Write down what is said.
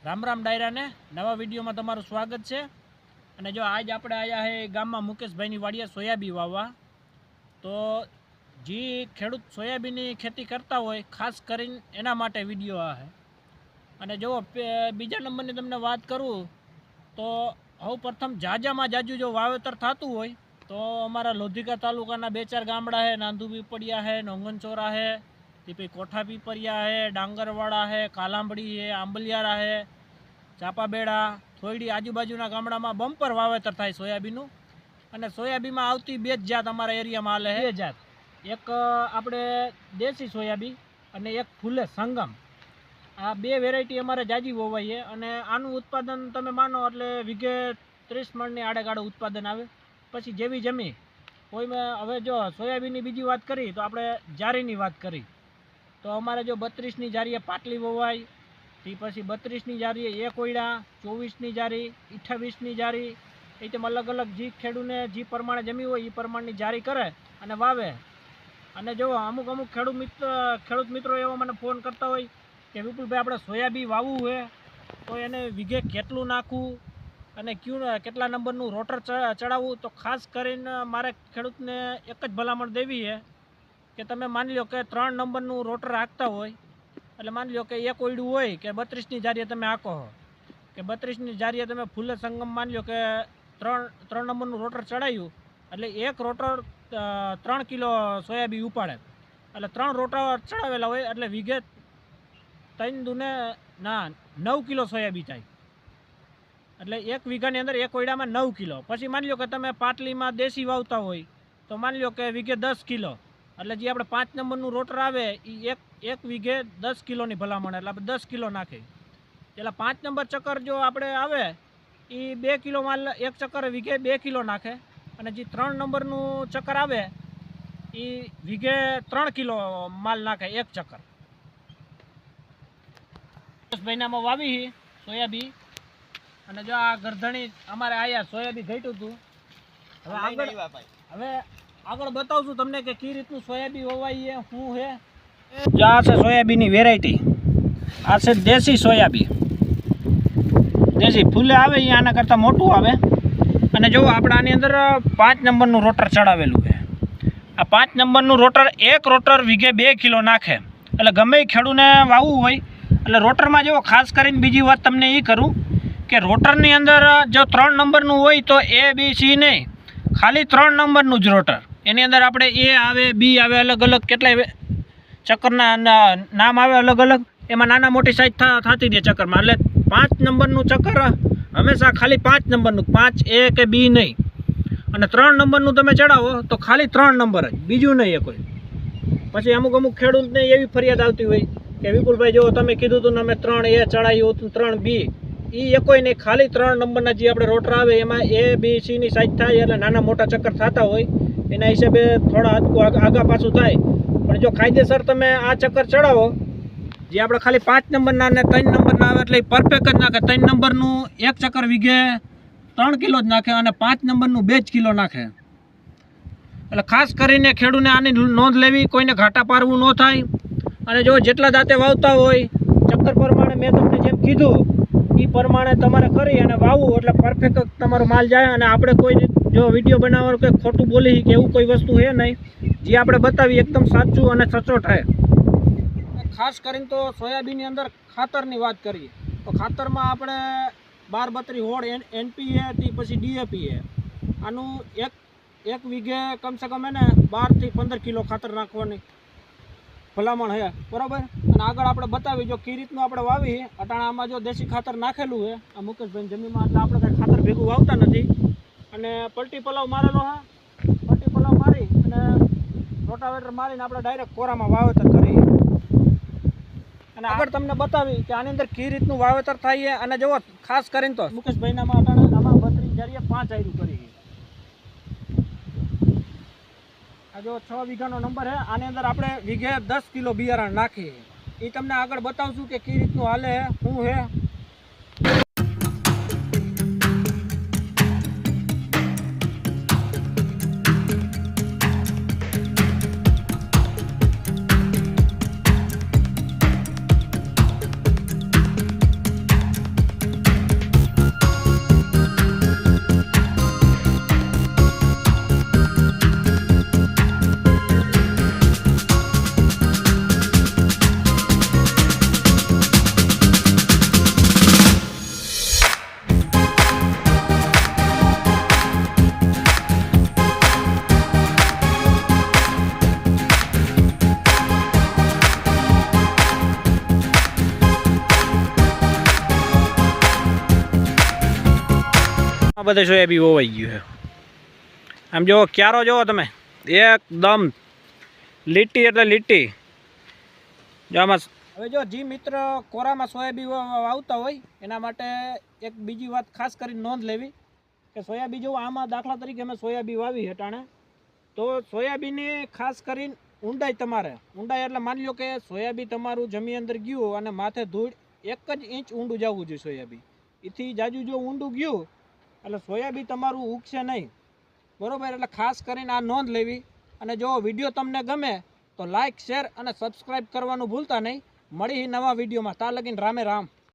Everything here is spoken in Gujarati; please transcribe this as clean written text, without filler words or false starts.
રામ રામ ડાયરાને નવા વિડીયોમાં તમારું સ્વાગત છે। અને જો આજ આપણે આવ્યા છે ગામમાં મુકેશભાઈની વાડીએ સોયાબીન વાવવા। તો જે ખેડૂત સોયાબીનની ખેતી કરતા હોય ખાસ કરીને એના માટે વિડીયો આ છે। અને જો બીજા નંબરની તમને વાત કરું તો સૌ પ્રથમ જાજામાં જાજુ જો વાવેતર થતું હોય તો અમારા લોધિકા તાલુકાના 2-4 ગામડા છે, નાંદુ પીપળિયા છે, નોંગનચોરા છે, તે પછી કોઠા પીપરિયા है, डांगरवाड़ा है, कालांबड़ी है, आंबलियारा है, चापाबेड़ा, थोड़ी आजूबाजूना गामडामां बम्पर वावेतर थाय सोयाबीननुं। अने सोयाबीनमां आवती बे ज जात अमारा एरियामां हाले है। जात एक आपणे देशी सोयाबीन अने एक फूले संगम, आ बे वेरायटी अमारे जाजी वोवाय है। अने आनुं उत्पादन तमे मानो एटले वीघे 30 मणनी आड़ेगाड़े उत्पादन आवे। पछी जेवी जमी कोई में हवे जो सोयाबीननी बीजी वात करी तो आपणे जारीनी वात करी तो अमारे जो 32 जारीए पाटली वोवाय, ती पछी 32 जारीए एक ओयडा, 24 जारी, 28 जारी, ए तेम अलग अलग जी खेडूने जी प्रमाणे जमी होय ए प्रमाणनी जारी करे अने वावे। अने जो अमुक अमुक खेडूत मित्रों एवो मने फोन करता होय के विपुलभाई आपणे सोयाबीन वावવું है तो एने वीघे केटલું नाखવું अने કેટલા નંબરનું રોટર ચડાવવું। तो खास करीने मारे खेडूतने एक ज भलामण देवी है कि तमे मानी लो कि 3 नंबरનું रोटर हांकता होय एटले मानी लो कि एक ओयडું होय कि 32 जारीए तमे हांको हो कि 32 जारीए तमे फूले संगम मानी लो कि 3 नंबरનું रोटर चढ़ाव्યું एटले एक रोटर 3 किलो सोयाबीन उपाड़े एटले 3 रोटर चढ़ावेला होय एटले वीघे 3 दूने 9 किलो सोयाबीन थाय। एटले एक वीघानी अंदर एक ओयडामां 9 किलो। पछी मानी लो कि तमे पाटलीमां देशी वावता होय तो मानी लो कि वीघे 10 किलो એટલે જે આપણે 5 નંબરનું રોટર આવે એ એક વીઘે 10 કિલોની ભલામણ એટલે આપણે 10 કિલો નાખે। એટલે 5 નંબર ચક્કર જો આપણે આવે એ 2 કિલો માલ એક ચક્કર વીઘે 2 કિલો નાખે અને જે 3 નંબરનું ચક્કર આવે એ વીઘે 3 કિલો માલ નાખે એક ચક્કર। મહિનામાં વાવી સોયાબીન અને જો આ ગરધણી અમારે આયા સોયાબીન ઘટ્યું હતું। હવે આગળ बताऊँ छूँ तमने कि की रीतनु सोयाबीन ववाई है शू है। जो आ छे सोयाबीन वेरायटी आ छे देशी सोयाबीन, देशी फूले आवे ये आना करता मोटू आवे। अने जो आपणे आनी अंदर 5 नंबरનું रोटर चढ़ावेलुं है। आ 5 नंबरનું रोटर एक रोटर वीघे 2 किलो नाखे એટલે ગમે ખેડૂને વાવવું હોય એટલે રોટરમાં જો ખાસ કરીને બીજી વાત તમને એ કરું કે રોટરની અંદર જો 3 નંબરનું હોય તો A B C નહીં, ખાલી 3 નંબરનું જ રોટર। એની અંદર આપણે એ આવે બી આવે અલગ અલગ કેટલાય ચક્કરના નામ આવે અલગ અલગ, એમાં નાના મોટી સાઈઝ થતી રહે ચક્કરમાં। એટલે 5 નંબરનું ચક્કર હંમેશા ખાલી 5 નંબરનું, 5 A કે બી નહીં। અને 3 નંબરનું તમે ચડાવો તો ખાલી 3 નંબર જ, બીજું નહીં એ કોઈ। પછી અમુક અમુક ખેડૂતને એવી ફરિયાદ આવતી હોય કે વિપુલભાઈ જો તમે કીધું હતું ને અમે 3 A ચડાવ્યું હતું 3 B, એ એકોય નહીં, ખાલી 3 નંબરના જે આપણે રોટર આવે એમાં A B C ની સાઈઝ થાય એટલે નાના મોટા ચક્કર થતા હોય એના હિસાબે થોડા આગા પાછું થાય। પણ જો કાયદેસર તમે આ ચક્કર ચડાવો જે આપણે ખાલી 5 નંબરના ને 3 નંબરના આવે એટલે પરફેક્ટ જ નાખે। 3 નંબરનું એક ચક્કર વીઘે 3 કિલો જ નાખે અને 5 નંબરનું 2 જ કિલો નાખે। એટલે ખાસ કરીને ખેડૂને આની નોંધ લેવી, કોઈને ઘાટા પારવું ન થાય। અને જો જેટલા દાંતે વાવતા હોય ચક્કર પ્રમાણે મેં તમને જેમ કીધું એ પ્રમાણે તમારે કરી અને વાવવું એટલે પરફેક્ટ તમારો માલ જાય। અને આપણે કોઈ જો વિડીયો બનાવવાનું કંઈ ખોટું બોલી કે એવું કોઈ વસ્તુ છે નહીં, જે આપણે બતાવી એકદમ સાચું અને સચોટ છે। ખાસ કરીને તો સોયાબીનની અંદર ખાતરની વાત કરીએ તો ખાતરમાં આપણે 12-32 હોળ NPA થી પછી DAP છે। આનું એક વીઘે કમસે કમ એને 12 થી 15 કિલો ખાતર નાખવાની ભલામણ છે, બરાબર। અને આગળ આપણે બતાવી જો કઈ રીતનું આપણે વાવી અટાણા આમાં જો દેશી ખાતર નાખેલું છે આ મુકેશભાઈ જમીનમાં, એટલે આપણે કંઈ ખાતર ભેગું વાવતા નથી। અને પલટી પલાવ મારેલો હા, પલટી પલાવ મારી અને રોટાવેટર મારીને આપણે ડાયરેક્ટ કોરામાં વાવેતર કરીએ। અને આગળ તમને બતાવી કે આની અંદર કઈ રીતનું વાવેતર થાય છે। અને જુઓ ખાસ કરીને તો મુકેશભાઈનામાં અટાણા આમાં 32 જારીએ 5 આયરું કરી। આ જો 6 વીઘાનો નંબર છે, આની અંદર આપણે વીઘે 10 કિલો બિયારણ નાખીએ। એ તમને આગળ બતાવશું કે કઈ રીતનું હાલે શું છે। આ બધે સોયાબી વવાઈ ગયું છે. આમ જો ક્યારો જોવો તમે, એકદમ લીટી એટલે લીટી. જો આમાં હવે જો જી મિત્ર કોરામાં સોયાબી વાવતા હોય એના માટે એક બીજી વાત ખાસ કરીને નોંધ લેવી કે સોયાબી જો આમાં દાખલા તરીકે અમે સોયાબી વાવી હટાણે તો સોયાબીની ખાસ કરીને ઊંડાઈ તમારે ઊંડાઈ એટલે માની લો કે સોયાબી તમારું જમીન અંદર ગયું અને માથે ધૂળ 1 જ ઇંચ ઊંડું જવું જોઈએ સોયાબી. એથી જાજુ જો ઊંડું ગયું એટલે સોયાબી તમારું ઉગશે નહીં, બરોબર. એટલે ખાસ કરીને આ નોંધ લેવી. અને જો વિડીયો તમને ગમે તો લાઇક, શેર અને સબસ્ક્રાઈબ કરવાનું ભૂલતા નહીં. મળી નવા વિડીયોમાં. ત્યાં લગીને રામે રામ.